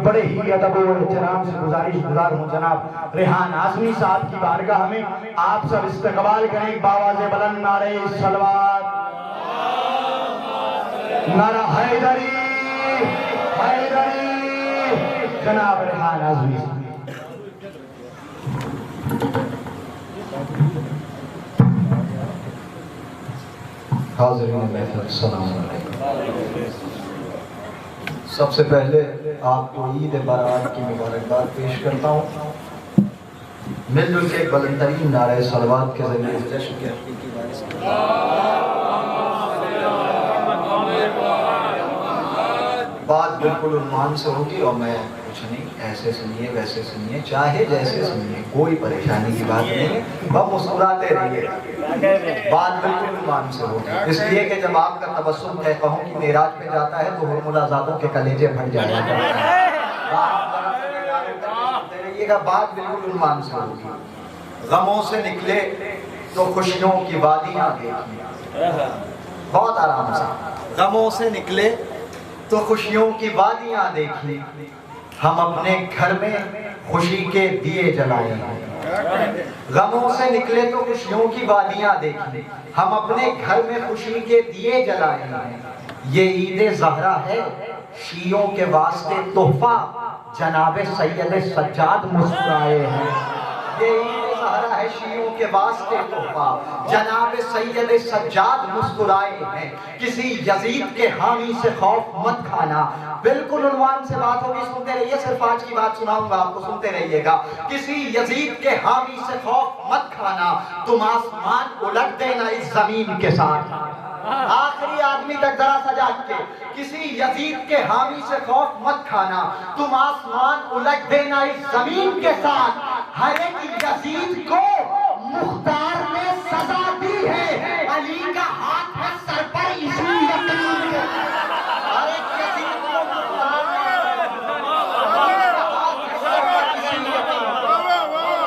मैं बड़े ही अदब और एहतराम से गुजार हूँ जनाब रेहान आज़मी साहब की बारगाह में आप सब इस्तकबाल करें। बाबा से बुलंद नारे सलवात, नारा हैदरी हैदरी, जनाब रेहान आज़मी साहब। सबसे पहले आपको ईद बारात की मुबारकबाद पेश करता हूँ। मिलजुल के बुलंदतरीन नारे सलवात के जरिए इस जश्न के हकीकी वारिस बात बिल्कुल उन्मान से होगी और मैं कुछ नहीं, ऐसे सुनिए वैसे सुनिए चाहे जैसे सुनिए, कोई परेशानी की बात नहीं है, वह मुस्कुराते रहिए। बात बिल्कुल उन्मान से होगी, इसलिए कि जब आपका तबस्सुम मैं कहूँ कि मेराज पे जाता है तो हुर्मुलाज़ादों के कलेजे फट जाया करते हैं। बात बिल्कुल उन्मान से होगी। गमों से निकले तो खुशियों की वादियाँ देखिए, बहुत आराम से। गमों से निकले तो खुशियों की वादियाँ देखी, हम अपने घर में खुशी के दिए जलाए। गमों से निकले तो खुशियों की वादियाँ देखी, हम अपने घर में खुशी के दिए जलाए। ये ईद ज़हरा है शियों के वास्ते तोहफा, जनाबे सैयद सज्जाद मुस्कुराए हैं। ये ईद ज़हरा है शियों के वास्ते तोहफा, जनाबे सैयद सज्जाद मुस्कुराए हैं। किसी यजीद के हामी से खौफ मत खाना, बिल्कुल उन्वान से बात होगी, सुनते रहिए। सिर्फ आज की बात सुनाऊंगा आपको, सुनते रहिएगा। किसी यजीद के हामी से खौफ मत खाना, तुम आसमान उलट देना इस जमीन के साथ। आखिरी आदमी तक जरा सजा के, किसी यजीद के हामी से खौफ मत खाना, तुम आसमान उलट देना इस जमीन के साथ। हर एक यजीद को मुख्तार ने सजा दी है, अली का हाथ है सर पर इसी यकीन के। हर एक यजीद को मुख्तार ने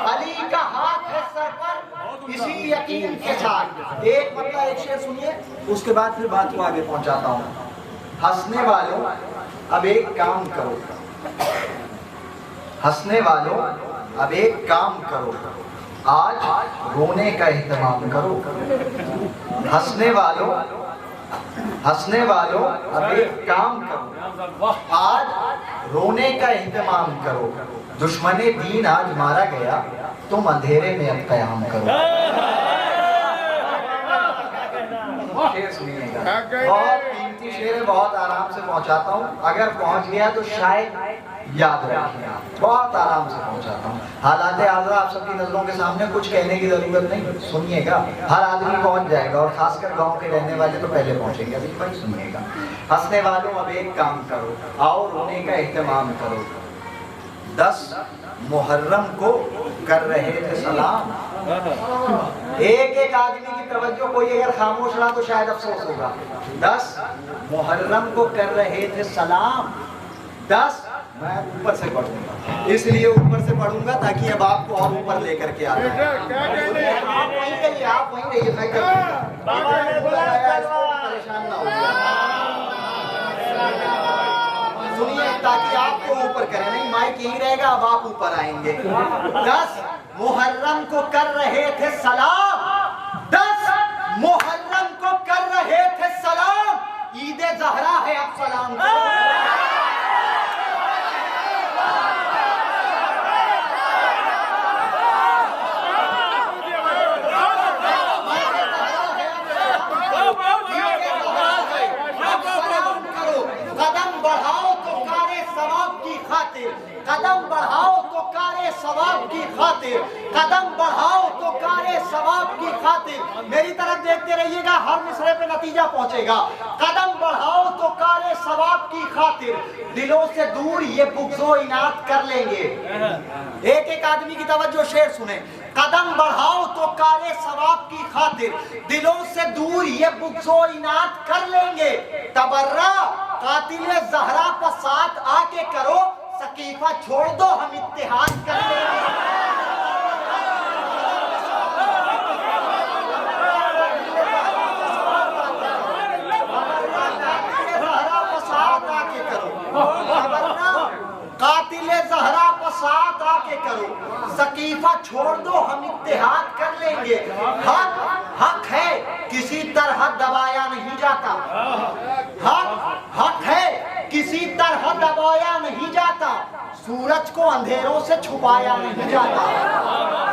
अली का हाथ है सर पर इसी यकीन के साथ। एक मतलब एक शेर सुनिए, उसके बाद फिर बात को आगे पहुंचाता हूँ। हंसने वालों अब एक काम करो, हंसने वालों अब एक काम करो, आज रोने का एहतमाम करो। हंसने वालों अब एक काम करो, आज रोने का एहतमाम करो। दुश्मने दीन आज मारा गया, तुम अंधेरे में अब क़याम करो। शेर सुनिएगा, बहुत कीमती शेर है, बहुत आराम से पहुंचाता हूँ। अगर पहुंच गया तो शायद याद रखिए, बहुत आराम से पहुंचाता हूँ। हालात हाज़िरा आप सबकी नजरों के सामने, कुछ कहने की जरूरत नहीं, सुनिएगा। हर आदमी पहुंच जाएगा और खासकर गांव के रहने वाले तो पहले पहुंचेंगे। अभी भाई सुनिएगा। हंसने वालों अब एक काम करो, आओ रोने का एहतमाम करो। 10 मुहर्रम को कर रहे थे सलाम। एक एक आदमी की तवज्जो, कोई अगर खामोश रहा तो शायद अफसोस होगा। 10 मुहर्रम को कर रहे थे सलाम। 10 मैं ऊपर से पढ़ूंगा, इसलिए ऊपर से पढ़ूंगा ताकि अब आपको और ऊपर लेकर के आ जाए। आप वहीं रहिए, मैं परेशान ना हो। सुनिए, ताकि आपको ऊपर करें, नहीं माइक यहीं रहेगा, अब आप ऊपर आएंगे। 10 मुहर्रम को कर रहे थे सलाम। 10 मुहर्रम को कर रहे थे सलाम, ईद ज़हरा है अब सलाम करो। कदम बढ़ाओ तो कारे सवाब की खातिर, कदम बढ़ाओ तो कारे सवाब की खातिर। मेरी तरफ देखते रहिएगा, हर मिसरे पे नतीजा पहुंचेगा। कदम बढ़ाओ तो कारे सवाब की खातिर, दिलों से दूर ये बुग़्ज़ो इनात कर लेंगे। एक एक आदमी की तवज्जो, शेर सुने। कदम बढ़ाओ तो कारे सवाब की खातिर, दिलों से दूर ये बुग़्ज़ो इनात कर लेंगे। तबर्रा कातिल ज़हरा पर साथ आके करो, सकीफा छोड़ दो हम इत्तेहाद कर लेंगे। तकलीफा छोड़ दो, हम इत्तेहाद कर लेंगे। हक हक है, किसी तरह दबाया नहीं जाता। हक हक है, किसी तरह दबाया नहीं जाता। सूरज को अंधेरों से छुपाया नहीं जाता।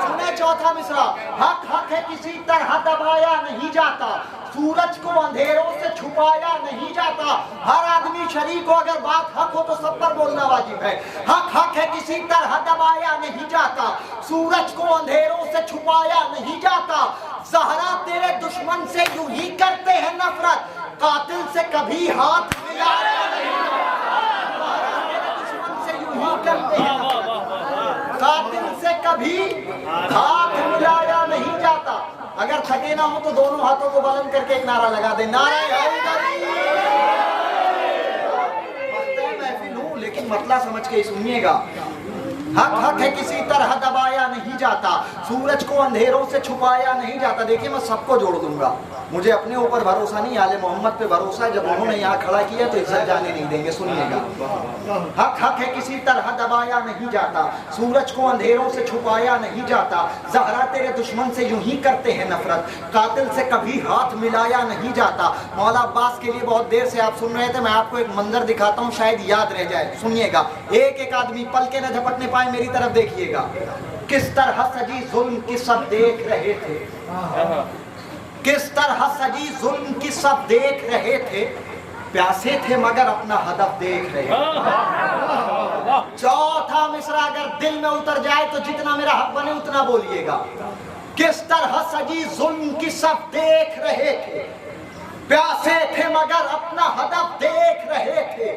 सुने चौथा मिसरा, हक हक है, किसी तरह दबाया नहीं जाता। सूरज को अंधेरों से छुपाया नहीं जाता। हर आदमी शरीक हो, अगर बात हक हो तो सब पर बोलना वाजिब है। हक हक है, किसी तरह दबाया नहीं जाता। सूरज को अंधेरों से छुपाया नहीं जाता। ज़हरा तेरे दुश्मन से यूं ही करते हैं नफरत, कातिल से कभी हाथ मिलाया नहीं जाता। तेरे दुश्मन से यूं ही करते हैं नफरत, कातिल से कभी हाथ मिलाया नहीं जाता। अगर थके ना हो तो दोनों हाथों को बुलंद करके एक नारा लगा दे, नारे हैदरी। महफिल हूं लेकिन मतला समझ के सुनिएगा। हक हक है, किसी तरह दबाया नहीं जाता। सूरज को अंधेरों से छुपाया नहीं जाता। देखिए मैं सबको जोड़ दूंगा, मुझे अपने ऊपर भरोसा नहीं, आले मोहम्मद पे भरोसा है। जब उन्होंने यहाँ खड़ा किया तो इज्जत जाने नहीं देंगे। सुनिएगा, हक हक है, किसी तरह दबाया नहीं जाता। सूरज को अंधेरों से छुपाया नहीं जाता। ज़हरा तेरे दुश्मन से यूं ही करते हैं नफरत, कातिल से कभी हाथ मिलाया नहीं जाता। मौला अब्बास के लिए बहुत देर से आप सुन रहे थे, मैं आपको एक मंजर दिखाता हूँ, शायद याद रह जाए। सुनिएगा, एक एक आदमी पल के न झपटने पाए, मेरी तरफ देखिएगा। किस तरह सजी जुल्म की सब देख रहे थे, किस तरह सजी जुल्म की सब देख रहे थे। प्यासे थे मगर अपना हदफ देख रहे थे। चौथा मिसरा अगर दिल में उतर जाए तो जितना मेरा हक बने उतना बोलिएगा। किस तरह सजी जुल्म की सब देख रहे थे, प्यासे थे मगर अपना हदफ देख रहे थे।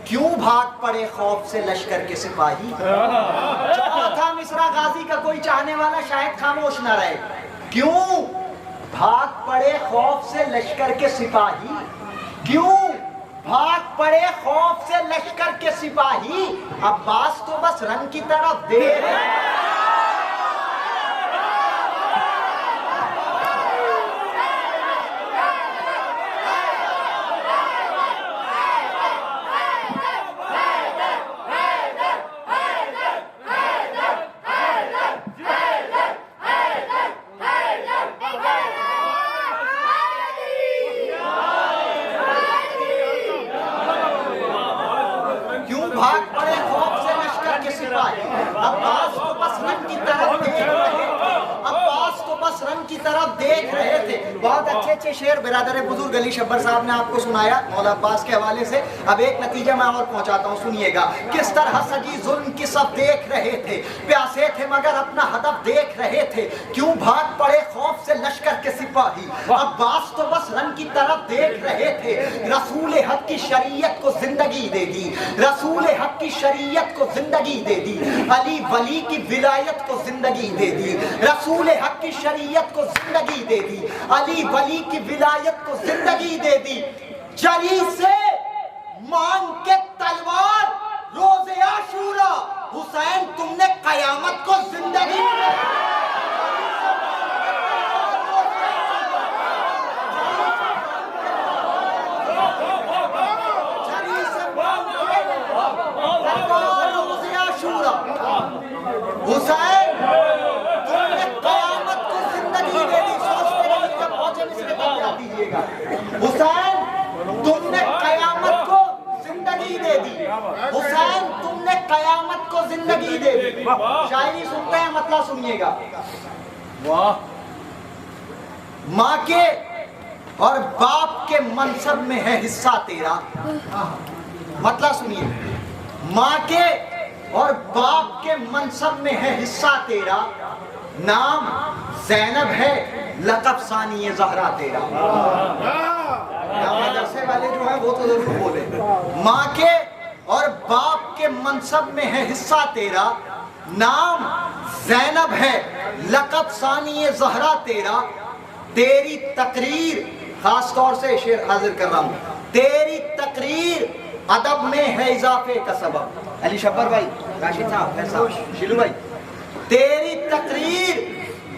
क्यों भाग पड़े खौफ से लश्कर के सिपाही। चौथा मिसरा गाजी का कोई चाहने वाला शायद खामोश न रहे। क्यों भाग पड़े खौफ से लश्कर के सिपाही, क्यों भाग पड़े खौफ से लश्कर के सिपाही। अब्बास तो बस रन की तरफ देख शेर बिरादर बुजुर्ग अली शब्बर साहब ने आपको सुनाया मौला अब्बास के हवाले से। अब एक नतीजा मैं और पहुंचाता हूं, सुनिएगा। किस तरह सजी जुल्म की सब देख रहे थे, प्यासे थे मगर अपना हदफ देख रहे थे। क्यों भाग पड़े खौफ से लश्कर के सिपाही। अब्बास तो बस रन की तरफ देख रहे थे। रसूल हक की शरीयत को जिंदगी दे दी, रसूल हक की शरीयत को जिंदगी दे दी। अली वली की विलायत को जिंदगी दे दी, रसूल हक की शरीयत को जिंदगी दे दी। अली वली की विलायत को जिंदगी दे दी। जरी से मांग के तलवार रोज़े आशूरा, हुसैन तुमने कयामत को जिंदगी दे दी। जरी से मांग के तलवार रोज़े आशूरा, हुसैन तुमने कयामत को जिंदगी दे दी। दीजिएगा, हुसैन तुमने कयामत को जिंदगी दे दी, हुसैन तुमने कयामत को जिंदगी दे दी। शायरी सुनते हैं, मतलब सुनिएगा। माँ के और बाप के मनसब में है हिस्सा तेरा। मतलब सुनिए, माँ के और बाप के मनसब में है हिस्सा तेरा। नाम ज़ैनब है, लक़ब सानी ज़हरा तेरा। मदरसे वाले जो है वो तो जरूर बोले। माँ के और बाप के मनसब में है हिस्सा तेरा। नाम ज़ैनब है, लक़ब सानी ज़हरा तेरा। तेरी तकरीर, खास तौर से शेर हाजिर कर रहा हूँ, तेरी तकरीर अदब में है इजाफे का सबब। अली शब्बर भाई, राशिद साहब, शिलू भाई, तेरी तकरीर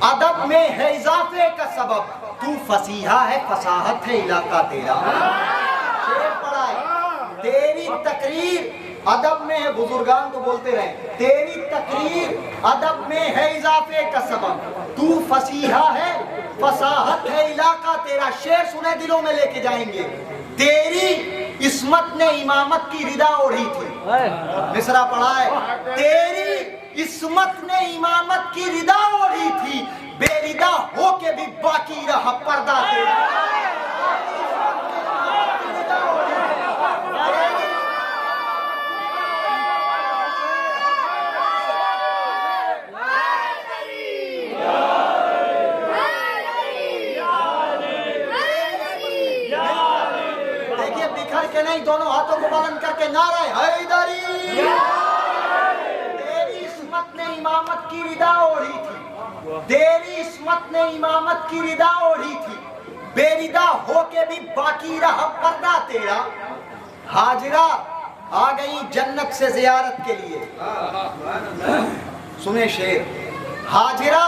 अदब में है इजाफे का सबब। तू फसीहा है, फसाहत है इलाका तेरा। शेर पढ़ा है, तेरी तकरीर अदब में है, बुजुर्गान तो बोलते रहे, तेरी तकरीर अदब में है इजाफे का सबब, तू फसीहा है फसाहत है इलाका तेरा। शेर सुने दिलों में लेके जाएंगे। तेरी इस्मत ने इमामत की रिदा ओढ़ी थी, मिसरा पढ़ा है, तेरी इस्मत ने इमामत की रिदा ओढ़ी थी, बेरिदा होके भी बाकी रहा पर्दा तेरा। देखिए बिखर के नहीं, दोनों हाथों को बुलंद करके नारा हैदरी। तेरी इस्मत ने इमामत की रिदा ओढ़ी थी, तेरी इस्मत ने इमामत की रिदा ओढ़ी थी, बेरिदा होके भी बाकी रहा पर्दा तेरा। हाजिरा आ गई जन्नत से जियारत के लिए, सुने शेर, हाजिरा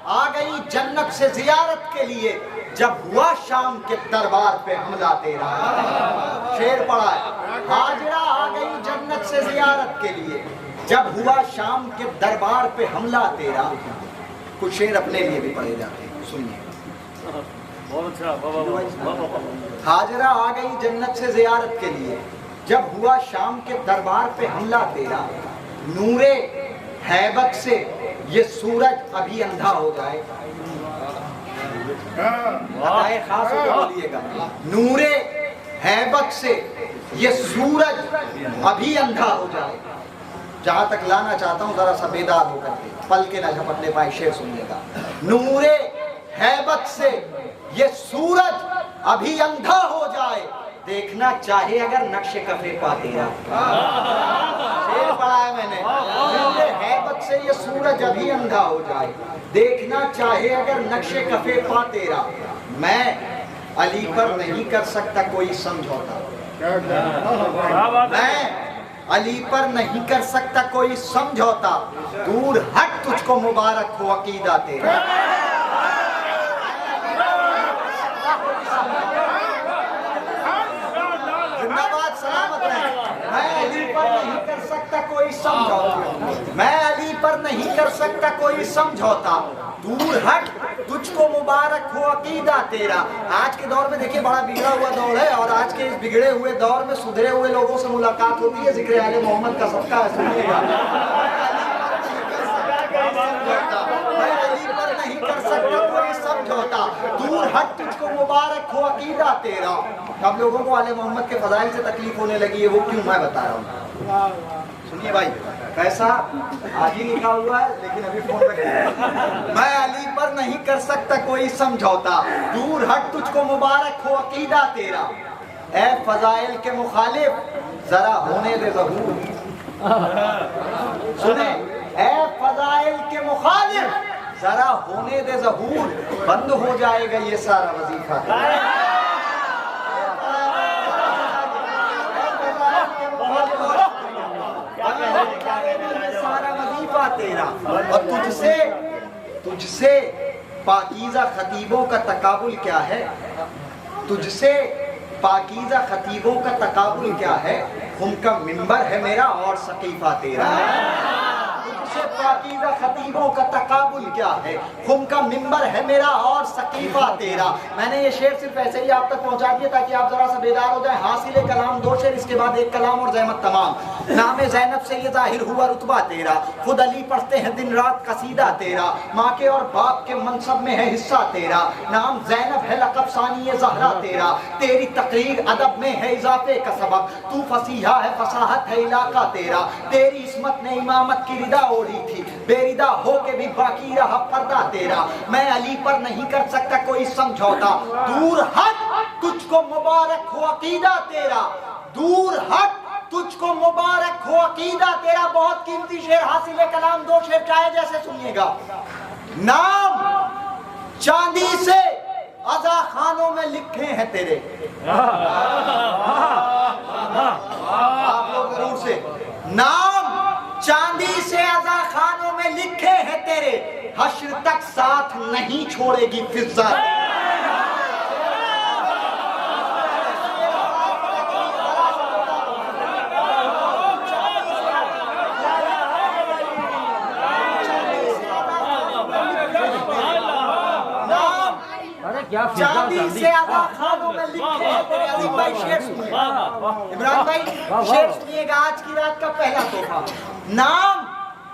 आ गई जन्नत से जियारत के लिए, जब हुआ शाम के दरबार पे हमला तेरा। शेर पढ़ा है, हाजिरा आ गई जन्नत से जियारत के लिए, जब हुआ शाम के दरबार पे हमला तेरा। कुछ शेर अपने लिए भी पढ़े जाते हैं, सुनिए। हाजिरा आ गई जन्नत से जियारत के लिए, जब हुआ शाम के दरबार पे हमला तेरा। नूरे हैबत से ये सूरज अभी अंधा हो जाए, खास बोलिएगा, नूरे हैबत से ये सूरज अभी अंधा हो जाए। जहां तक लाना चाहता हूं जरा सा बेदार होकर के, पल के ना झपटने पाए, शेर सुनिएगा। नूरे हैबत से ये सूरज अभी अंधा हो जाए, देखना चाहे अगर नक्शे कफे पा तेरा। शेर पढ़ा है मैंने, नूरे हैबत से ये सूरज अभी अंधा हो जाए, देखना चाहे अगर नक्शे कफे पा तेरा। मैं अली पर नहीं कर सकता कोई समझौता, मैं अली पर नहीं कर सकता कोई समझौता, दूर हट तुझको मुबारक हो अकीदा तेरा। जिंदाबाद सलामत रहे। मैं अली पर नहीं कर सकता कोई समझौता, मैं अली पर नहीं कर सकता कोई समझौता, दूर हट तुझको मुबारक हो अकीदा तेरा। आज के दौर में देखिए बड़ा बिगड़ा हुआ दौर है, और आज के इस बिगड़े हुए दौर में सुधरे हुए लोगों से मुलाकात होती है, जिक्र आले मोहम्मद का सबका है, सुनिएगा। मैं अली पर नहीं कर सकता कोई समझौता, दूर हट तुझको मुबारक हो अकीदा तेरा। अब लोगों को आले मोहम्मद के फजाइल से तकलीफ होने लगी है, वो क्यों मैं बता रहा हूँ, सुनिए भाई। पैसा आज ही लिखा हुआ है, लेकिन अभी फोन रखिए। मैं अली पर नहीं कर सकता कोई समझौता, दूर हट तुझको मुबारक हो अकीदा तेरा। ए फजाइल के मुखालिफ जरा होने दे ज़हूर, सुने, ए फजाइल के मुखालिफ जरा होने दे ज़हूर, बंद हो जाएगा ये सारा वजीफा। सारा वजीफा तेरा। और तुझसे पाकीज़ा खतीबों का तकाबुल क्या है, तुझसे पाकीज़ा खतीबों का तकाबुल क्या है, उनका मिंबर है मेरा और सकीफा तेरा। तुझसे पाकीज़ा खतीबों का तकाबुल क्या है, उनका मिंबर है मेरा और सकीफा तेरा। मैंने ये शेर सिर्फ ऐसे ही आप तक पहुंचा दिया ताकि आप जरा सा बेदार हो जाए। हासिल कलाम दो शेर, इसके बाद एक कलाम और ज़हमत तमाम। नामे ज़ैनब से ये जाहिर हुआ रुतबा तेरा, खुद अली पढ़ते हैं दिन रात कसीदा तेरा, माँ के और बाप के मनसब में है हिस्सा तेरा। नाम ज़ैनब है लक़ब सानी ज़हरा तेरा, तेरी तकरीर अदब में है इजाफे का सबब, तू फसीहा है फसाहत है इलाका तेरा। तेरी इस्मत ने इमामत की रिदा ओढ़ी थी, बेरिदा हो के भी बाकी रहा पर्दा तेरा। मैं अली पर नहीं कर सकता कोई समझौता, दूर हट तुझको मुबारक हो अकीदा तेरा, दूर हट तुझको मुबारक हो अकीदा तेरा। बहुत कीमती शेर, हासिल कलाम दो शेर चाहे जैसे सुनिएगा। नाम चांदी से अज़ा खानों में लिखे हैं तेरे, आप लोग जरूर से, नाम चांदी से अज़ा खानों में लिखे हैं तेरे, हश्र तक साथ नहीं छोड़ेगी फिज़्ज़ा। चांदी से आधा खानों में लिखे हैं तेरे। अजीम भाई शेर सुनिए, इमरान भाई शेर सुनिएगा। आज की रात का पहला तोहफा, नाम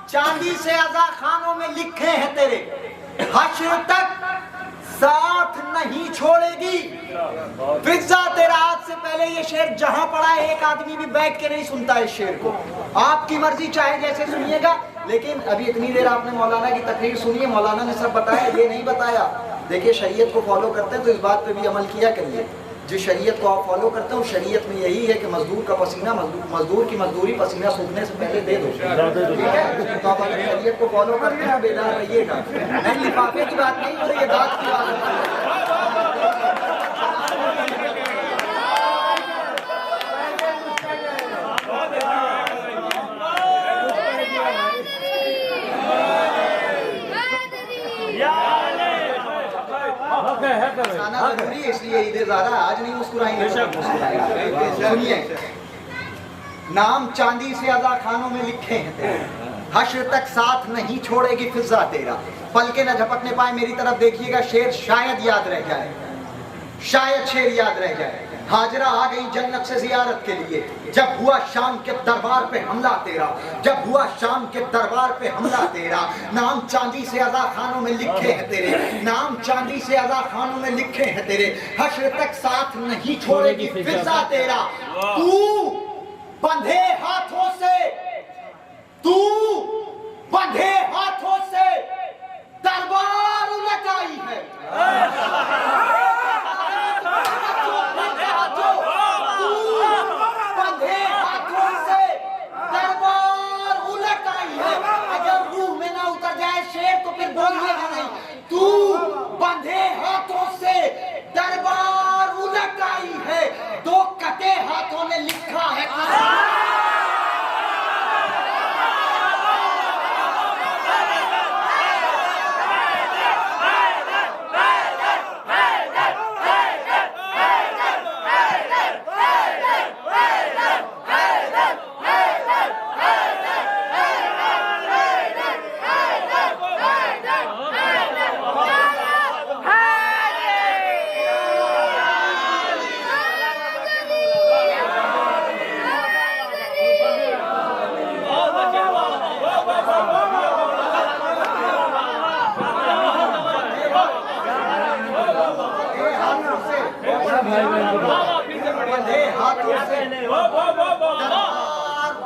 चांदी से आधा खानों में लिखे हैं तेरे, हश्र तक साथ नहीं छोड़ेगी फिजा तेरा। आज से पहले ये शेर जहां पड़ा है एक आदमी भी बैठ के नहीं सुनता इस शेर को। आपकी मर्जी चाहे जैसे सुनिएगा, लेकिन अभी इतनी देर आपने मौलाना की तकरीर सुनी है, मौलाना ने सब बताया, ये नहीं बताया। देखिए शरीयत को फॉलो करते हैं तो इस बात पे भी अमल किया करिए। जिस शरीयत को आप फॉलो करते हो शरीयत में यही है कि मजदूर का पसीना मजदूर की मजदूरी पसीना सूखने से पहले दे दो, ठीक है। तो आप अगर शरीयत को फॉलो करते हैं बेदार रहिएगा। नहीं लिफाफे की बात नहीं हो रही है, दाद की बात है। इसलिए ईद ज़ारा आज नहीं मुस्कुराएंगे। सुनिए, नाम चांदी से आधा खानों में लिखे हैं, हश्र तक साथ नहीं छोड़ेगी फिजा तेरा। पल के न झपकने पाए मेरी तरफ देखिएगा, शेर शायद याद रह जाए, शायद शेर याद रह जाए। हाजरा आ गई जन्नत से जियारत के लिए, जब हुआ शाम के दरबार पे हमला तेरा, जब हुआ शाम के दरबार पे हमला तेरा। नाम चांदी से आजा खानों में लिखे हैं तेरे, नाम चांदी से आजा खानों में लिखे हैं तेरे, हश्र तक साथ नहीं छोड़ेगी फिजा तेरा। तू बंधे हाथों से, तू बंधे हाथों से दरबार उलट आई है। बंधे हाथों से दरबार उलट आई है। अगर रूह में ना उतर जाए शेर तो फिर बोलिएगा नहीं। तू बंधे हाथों से दरबार उलट आई है, दो कटे हाथों ने लिखा है।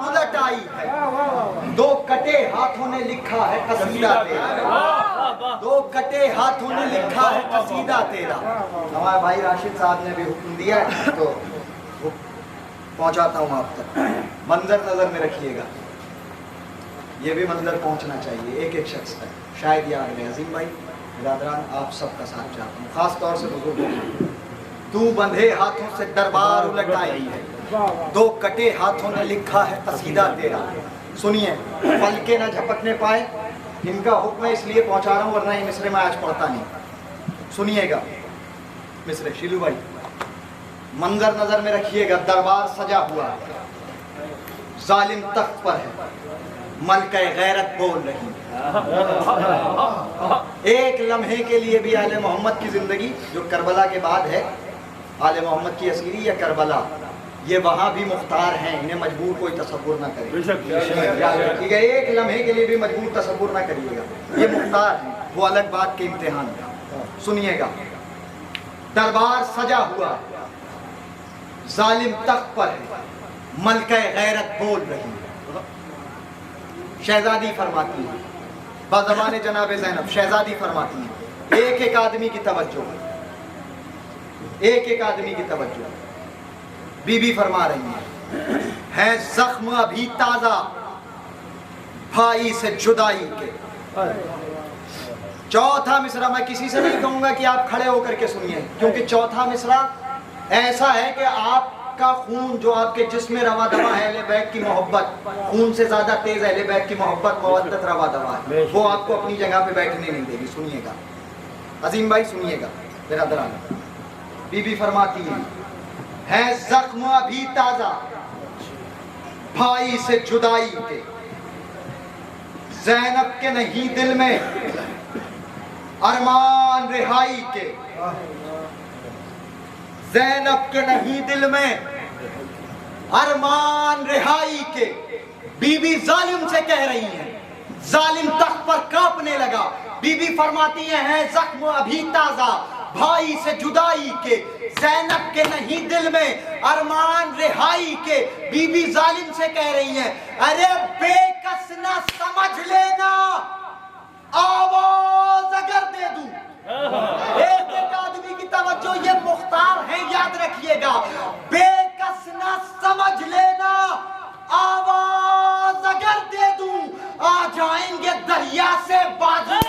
उलट आई है, दो कटे हाथों ने लिखा है कसीदा तेरा, दो कटे हाथों ने लिखा है कसीदा तेरा। हमारे भाई राशिद साहब ने भी हुक्म दिया है तो पहुंचाता हूं आप तक। मंजर नजर में रखिएगा, ये भी मंजर पहुंचना चाहिए एक एक शख्स तक, शायद याद रहे। अजीम भाई बिरादरान आप सबका साथ चाहता हूँ, खास तौर से बुजुर्गों। तू बंधे हाथों से दरबार उलट आई है, दो कटे हाथों ने लिखा है कसीदा तेरा। सुनिए, पल के न झपकने पाए, इनका हुक्म है इसलिए पहुंचा रहा हूं, वरना ये मिसरे में आज पढ़ता नहीं। सुनिएगा मिसरे शीलू भाई, मंजर नजर में रखिएगा। दरबार सजा हुआ है, जालिम तख्त पर है, मलके गैरत बोल रही है। एक लम्हे के लिए भी आले मोहम्मद की जिंदगी जो करबला के बाद है, आले मोहम्मद की असीरी या करबला, ये वहां भी मुख्तार हैं, इन्हें मजबूर कोई तसव्वुर ना करे। ठीक है, एक लम्हे के लिए भी मजबूर तसव्वुर ना करिएगा, ये मुख्तार है, वो अलग बात के इम्तिहान है। सुनिएगा, दरबार सजा हुआ, जालिम तख्त पर है, मलके गैरत बोल रही है। शहजादी फरमाती है, बाज़बान जनाब ज़ैनब शहजादी फरमाती है, एक एक आदमी की तवज्जो, एक एक आदमी की तवज्जो। बीबी फरमा रही है जख्म अभी ताजा भाई से जुदाई के। चौथा मिसरा मैं किसी से नहीं कहूंगा कि आप खड़े होकर के सुनिए, क्योंकि चौथा मिसरा ऐसा है कि आपका खून जो आपके जिस्म में रवा दवा है, अहले बैत की मोहब्बत, खून से ज्यादा तेज अहले बैत की मोहब्बत मवद्दत रवा दवा है, वो आपको अपनी जगह पे बैठने नहीं देगी। सुनिएगा अजीम भाई, सुनिएगा बिरादरान। बीबी फरमाती है जख्म अभी ताजा भाई से जुदाई के, ज़ैनब के नहीं दिल में अरमान रिहा भाई के, ज़ैनब के नहीं दिल में अरमान रिहाई के। बीबी जालिम से कह रही है, जालिम तख्त पर कांपने लगा। बीबी फरमाती है जख्म अभी ताजा भाई से जुदाई के, ज़ैनब के नहीं दिल में अरमान रिहाई के। बीबी जालिम से कह रही है, अरे बेकस ना समझ लेना, आवाज अगर दे दूं। एक एक आदमी की तवज्जो, ये मुख्तार है, याद रखिएगा। बेकस ना समझ लेना, आवाज अगर दे दूं, आ जाएंगे दरिया से बाजू।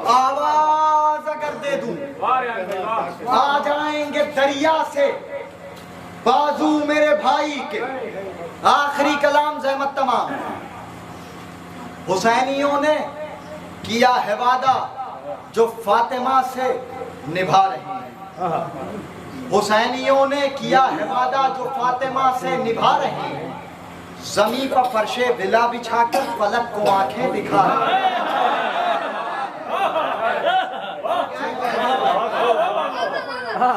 आवाज अगर दे दूं, आ जाएंगे दरिया से बाजू मेरे भाई के। आखिरी कलाम ज़हमत तमाम। हुसैनियों ने किया है वादा जो फातिमा से निभा रही है। हुसैनियों ने किया है वादा जो फातिमा से निभा रहे हैं। ज़मीन पर फर्शे विला बिछाकर फलक को आंखें दिखा रहे हैं।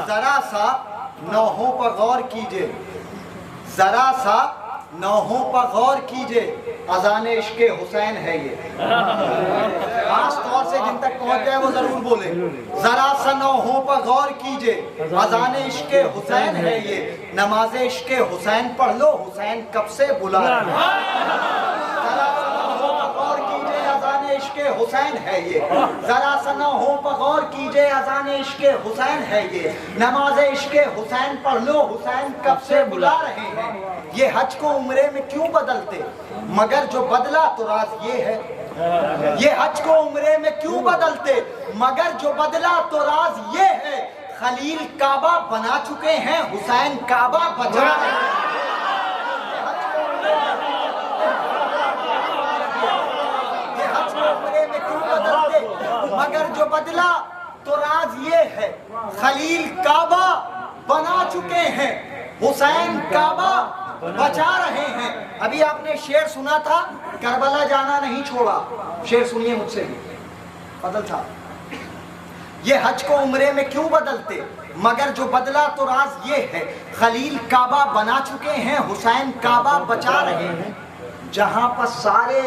जरा सा नौहों पर गौर कीजिए, जरा सा नौहों पर गौर कीजिए, अजान इश्क़े हुसैन है ये। खास तौर से जिन तक पहुंच जाए वो जरूर बोले, जरा सा नौहों पर गौर कीजिए, अजान इश्क़े हुसैन है ये। नमाज इश्क़े हुसैन पढ़ लो, हुसैन कब से बुला रहे हैं। इश्क़े हुसैन है ये, जरा सा नौहों पर गौर कीजिए, अज़ान इश्क़े हुसैन है ये। नमाज इश्क़े हुसैन पढ़ लो, हुसैन कब से बुला रहे हैं। ये हज को उम्रे में क्यों बदलते, मगर जो बदला तो राज ये है। ये हज को उम्रे में क्यों बदलते, मगर जो बदला तो राज ये है। खलील काबा बना चुके हैं, हुसैन काबा बचा रहे हैं। मगर जो बदला तो राज ये है, खलील काबा बना चुके हैं, हुसैन काबा बचा रहे हैं। अभी आपने शेर सुना था, करबला जाना नहीं छोड़ा। शेर सुनिए मुझसे भी, फजल साहब। ये हज को उम्रे में क्यों बदलते, मगर जो बदला तो राज ये है। खलील काबा बना चुके हैं, हुसैन काबा बचा रहे हैं। जहां पर सारे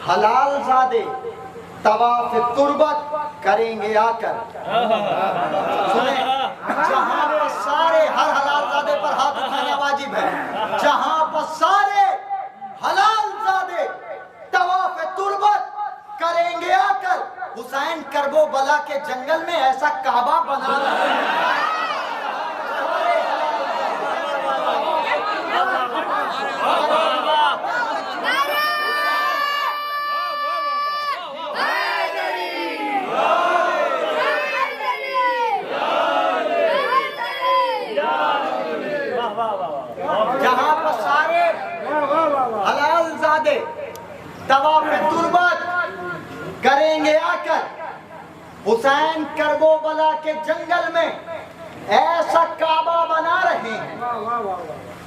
हलाल ज़ादे तवाफ़ तुर्बत करेंगे आकर। सुने, जहां पर सारे, हर हलाल ज़ादे पर हाथ उठाना वाजिब है। जहां पर सारे हलाल ज़ादे तवाफ़ तुर्बत करेंगे आकर, हुसैन करबो बला के जंगल में ऐसा काबा बना रहे हैं। जहां पर सारे हलाल ज़ादे तवाफ़ तुर्बत करेंगे आकर, हुसैन करबो बला के जंगल में ऐसा काबा बना रहे हैं।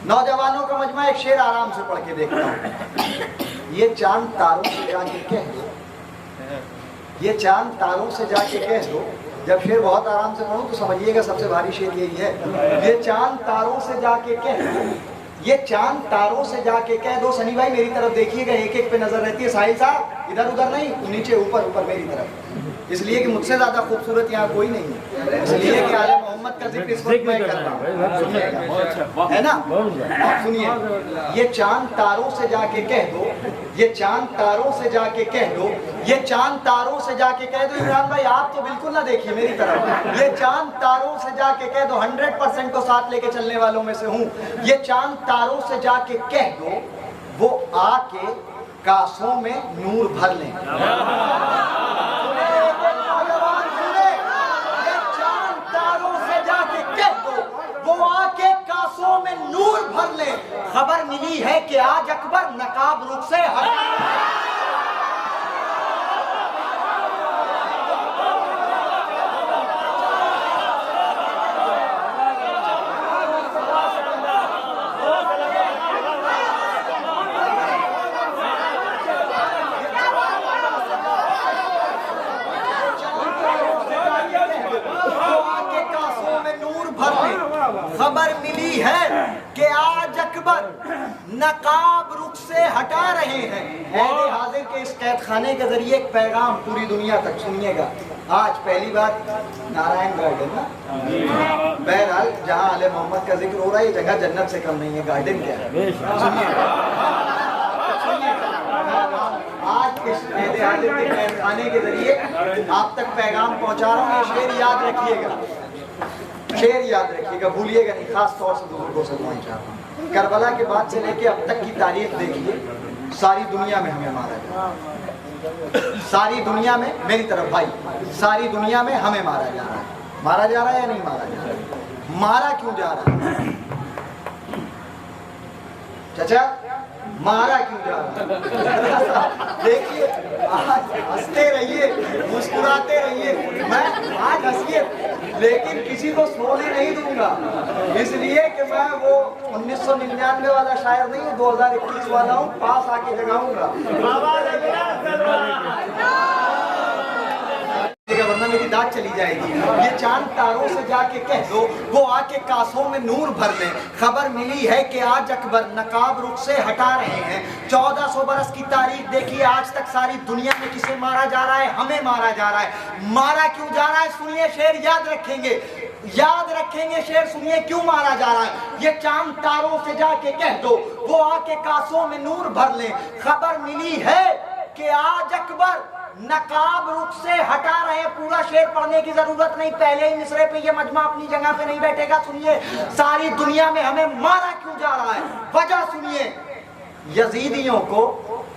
नौजवानों का मजमा एक शेर आराम से पढ़ के देखता हूं। ये चांद तारों से जाके कह दो, ये चांद तारों से जाके कह दो। जब शेर बहुत आराम से पढ़ूं तो समझिएगा सबसे भारी शेर यही है। ये चांद तारों से जाके कह दो, ये चांद तारों से जाके कह दो। सनी भाई मेरी तरफ देखिएगा, एक एक पे नजर रहती है। साहिल साहब इधर उधर नहीं, नीचे ऊपर ऊपर मेरी तरफ, इसलिए कि मुझसे ज्यादा खूबसूरत यहाँ कोई नहीं है, इसलिए कि आले मोहम्मद का जिक्र इस वक्त मैं कर रहा हूँ, है ना। सुनिए, ये चांद तारों से जाके कह दो, ये चांद तारों से जाके कह दो, ये चांद तारों से जाके कह दो। इमरान भाई आप तो बिल्कुल ना देखिए मेरी तरफ। ये चांद तारों से जाके कह दो, 100% को साथ लेके चलने वालों में से हूँ। ये चांद तारों से जाके कह दो, वो आके कासों में नूर भर लें। वो आके कासों में नूर भर ले। खबर मिली है कि आज अकबर नकाब रुख से हट खबर मिली है कि आज अकबर नकाब रुख से हटा रहे हैं। अहले हाजिर के इस कैद खाने के जरिए एक पैगाम पूरी दुनिया तक सुनिएगा। आज पहली बार नारायण गार्डन ना, बहरहाल जहाँ आले मोहम्मद का जिक्र हो रहा है, ये जगह जन्नत से कम नहीं है। गार्डन क्या है सुनिए। आज इस अहले हाजिर के कैद खाने के जरिए आप तक पैगाम पहुँचा रहा हूँ। ये शेर याद रखिएगा, शेर याद रखिएगा, भूलिएगा नहीं। खास तौर से बुजुर्गों से दुआएं चाहता हूँ। करबला के बाद से लेके अब तक की तारीख देखिए, सारी दुनिया में हमें मारा जा रहा है। सारी दुनिया में, मेरी तरफ भाई, सारी दुनिया में हमें मारा जा रहा है। मारा जा रहा है या नहीं मारा जा रहा है? मारा क्यों जा रहा है चाचा? मारा क्यों जा रहा है? देखिए, आज हंसते रहिए, मुस्कुराते रहिए। मैं आज हंसिए, लेकिन किसी को सोने नहीं दूंगा, इसलिए कि मैं वो 1999 वाला शायर नहीं हूँ, 2021 वाला हूँ। पास आके जगाऊंगा, वरना मेरी दाद चली जाएगी। ये चांद तारों से जाके कह दो, वो आके कासों में नूर भर ले। खबर मिली है कि आज अकबर नकाब रुख से हटा रहे हैं। 1400 बरस की तारीख देखिए, आज तक सारी दुनिया में किसे मारा जा रहा है? हमें मारा जा रहा है। मारा क्यों जा रहा है? सुनिए, शेर याद रखेंगे, याद रखेंगे शेर। सुनिए क्यों मारा जा रहा है। ये चांद तारों से जाके कह दो, वो आके कासों में नूर भर ले। खबर मिली है कि आज अकबर नकाब रुख से हटा रहे हैं। पूरा शेर पढ़ने की जरूरत नहीं, पहले ही मिसरे पे ये मजमा अपनी जगह पे नहीं बैठेगा। सुनिए, सारी दुनिया में हमें मारा क्यों जा रहा है, वजह सुनिए। यजीदियों को,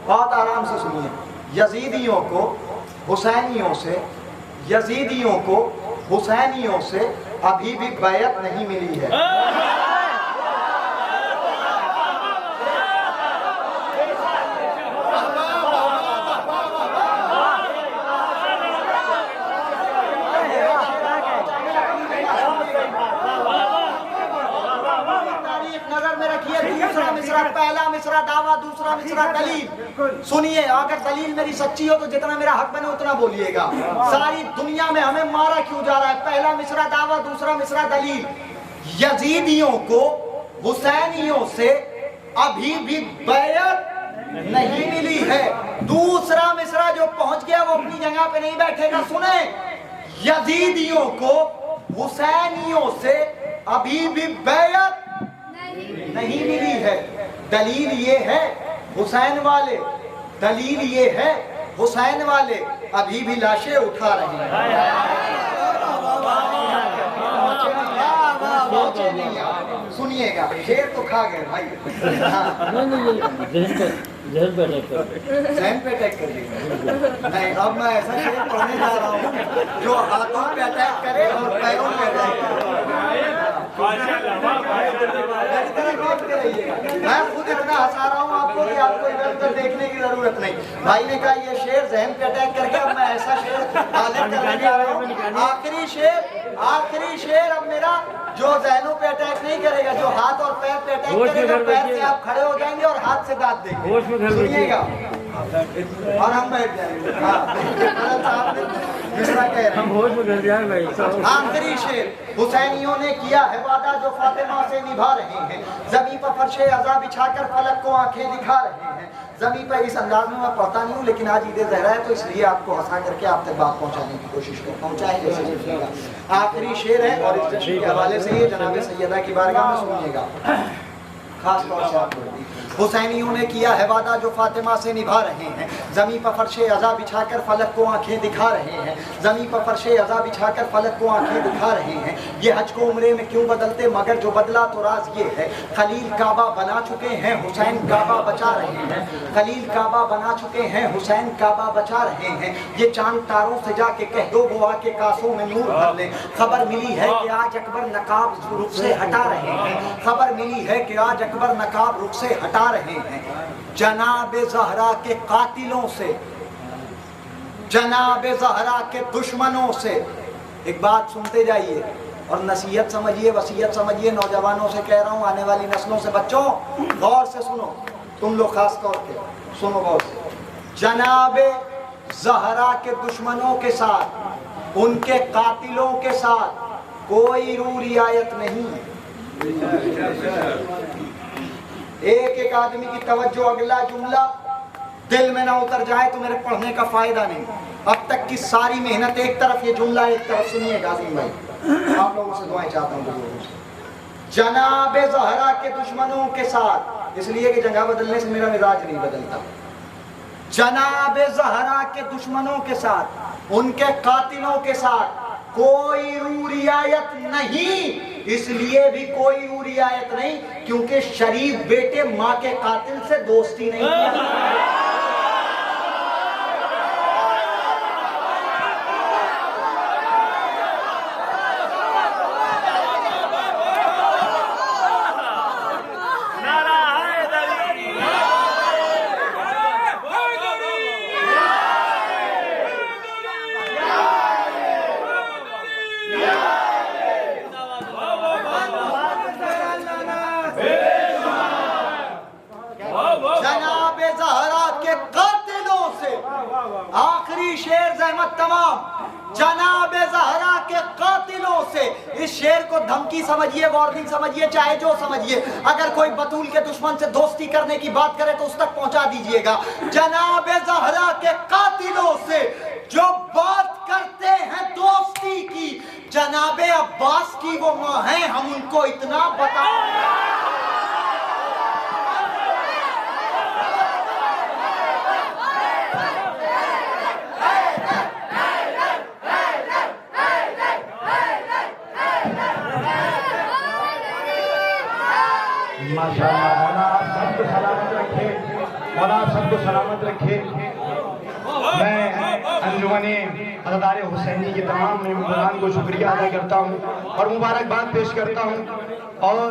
बहुत आराम से सुनिए, यजीदियों को हुसैनियों से, यजीदियों को हुसैनियों से अभी भी बैयत नहीं मिली है। पहला मिसरा दावा, दूसरा मिसरा दलील। सुनिए, अगर दलील मेरी सच्ची हो तो जितना मेरा हक बने उतना बोलिएगा। सारी दुनिया में हमें मारा क्यों जा रहा है? पहला मिसरा दावा, दूसरा मिसरा दलील। यजीदियों को हुसैनियों से अभी भी बैयत नहीं मिली है। दूसरा मिसरा जो पहुंच गया वो अपनी जगह पे नहीं बैठेगा। सुने, यजीदियों को हुसैनियों से अभी भी बैयत नहीं मिली है। दलील ये है हुसैन वाले, दलील ये है हुसैन वाले अभी भी लाशें उठा रहे हैं। सुनिएगा, शेर तो खा गए भाई। जहन पे अटैक कर देगा। नहीं, अब मैं ऐसा शेर पढ़ने जा रहा हूँ जो हाथों पे अटैक करे और पैरों पे अटैक करे। मैं खुद इतना हंसा रहा हूँ आपको कि आपको इधर उधर देखने की जरूरत नहीं। भाई ने कहा ये शेर जहन पे अटैक करके, अब मैं ऐसा शेर करने जा रहा हूँ। आखिरी शेर अब मेरा, जो जहनों पे अटैक नहीं करेगा, जो हाथ और पैर पे अटैक करेगा। पैर से आप खड़े हो जाएंगे और हाथ से दांत देंगे। सुनिएगा और हम बैठ जाएंगे। आखिरी शेर, हुसैनियों ने किया है वादा जो फातिमा से निभा रहे हैं। जमीन पर फर्शे अज़ा बिछाकर फलक को आंखें दिखा रहे हैं। जमीन पर इस अंदाज में मैं पढ़ता नहीं हूँ, लेकिन आज ईद ज़हरा है तो इसलिए आपको हंसा करके आप तक बात पहुँचाने की कोशिश कर पहुँचाएंगे। आखिरी शेर है और इस जश्न के हवाले से ये जनाब सैयदा की बारगाह में सुनिएगा। खास तौर से आप हुसैनियों ने किया है वादा जो फातिमा से निभा रहे हैं, ज़मीं पर फर्शे अज़ा बिछाकर फलक को आंखें दिखा रहे हैं, ज़मीं पर फर्शे अज़ा बिछाकर फलक को आंखें दिखा रहे हैं। ये हज को उम्रे में क्यों बदलते, मगर जो बदला तो राज ये है, खलील काबा बना चुके हैं, हुसैन काबा बचा रहे हैं। खलील काबा बना चुके हैं, हुसैन काबा बचा रहे हैं। ये चांद तारों से जाके कह दो वो आके कासों में नूर भर ले। खबर मिली है कि आज अकबर नकाब रुख से हटा रहे हैं, खबर मिली है कि आज अकबर नकाब रुख से हटा रहे हैं। जनाबे ज़हरा के कातिलों से, जनाबे ज़हरा के दुश्मनों से, एक बात सुनते जाइए और नसीहत समझिए, वसीयत समझिए, नौजवानों से कह रहा हूँ, आने वाली नस्लों से, बच्चों गौर से सुनो, तुम लोग खास तौर पे सुनो गौर से। जनाबे ज़हरा के दुश्मनों के साथ, उनके कातिलों के साथ कोई रू रियायत नहीं है। एक एक आदमी की तवज्जो अगला जुमला दिल में ना उतर जाए तो मेरे पढ़ने का फायदा नहीं। अब तक की सारी मेहनत एक तरफ, ये जुमला एक तरफ। सुनिए गाजिम भाई, आप लोगों से दुआएं चाहता हूँ। जनाबे ज़हरा के दुश्मनों के साथ, इसलिए कि जगह बदलने से मेरा मिजाज नहीं बदलता। जनाबे ज़हरा के दुश्मनों के साथ, उनके कातिलों के साथ कोई रू रियायत नहीं। इसलिए भी कोई रू रियायत नहीं क्योंकि शरीफ बेटे माँ के कातिल से दोस्ती नहीं किया। जनाबे ज़हरा के कातिलों से, आखिरी शेर ज़हमत तमाम, जनाबे ज़हरा के कातिलों से। इस शेर को धमकी समझिए, वार्निंग समझिए, चाहे जो समझिए। अगर कोई बतूल के दुश्मन से दोस्ती करने की बात करे तो उस तक पहुंचा दीजिएगा। जनाबे ज़हरा के कातिलों से जो बात करते हैं दोस्ती की, जनाबे अब्बास की वो माँ है, हम उनको इतना बताओ। माशाअल्लाह, मौला आप सबको सलामत रखे, मौला आप सबको सलामत रखे। मैं अंजुमने हज़रत हुसैनी के तमाम मेहमानान को शुक्रिया अदा करता हूँ और मुबारकबाद पेश करता हूँ। और